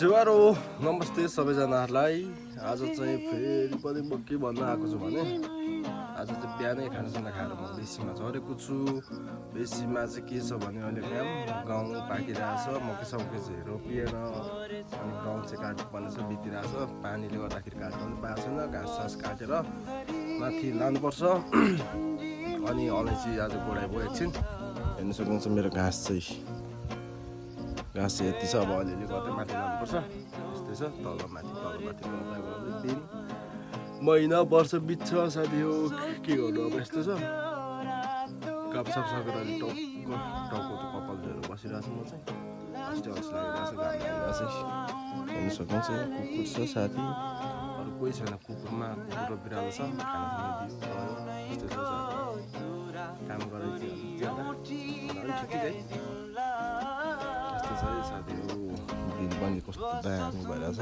सेवारो नमस्ते सबैजनाहरूलाई। आज चाहिँ फेरि पनि म के भन्न आएको छु भने आज चाहिँ बिहानै खानासाना खाएर म बेसीमा झरेको छु। बेसीमा चाहिँ के छ भने अहिले गाउँ पाकिरहेछ, मकैसकै चाहिँ रोपिएन अनि गाउँ चाहिँ काट्नुपर्ने छ, बितिरहेछ। पानीले गर्दाखेरि काट्नु पनि पाएको छैन, घाँस काटेर माथि लानुपर्छ। अनि अलैँची आज गोडाइभयो एकछिन। हेर्नु सक्नुहुन्छ मेरो घाँस चाहिँ यति छ। अब अलिअलि गर्दै माथि लानुपर्छ। यस्तै छ, तल माथि गर्दै दिन महिना वर्ष बित्छ साथी हो। के गर्नु अब यस्तो छ। गफसफ सकेर अलि टाउको त कपाल धोएर बसिरहेको छु म चाहिँ। अस्ति अल्छी लागिरहेको छ, घाम लागिरहेको छ। हेर्नु सक्नुहुन्छ कुकुर छ साथी, अरू कोही छैन। कुकुर र बिरालो छ। खानासाना दियो गयो, यस्तै छ काम गरेर ज्यादा ठिकै साथीहरू। दिन पनि कस्तो दामी भइरहेछ।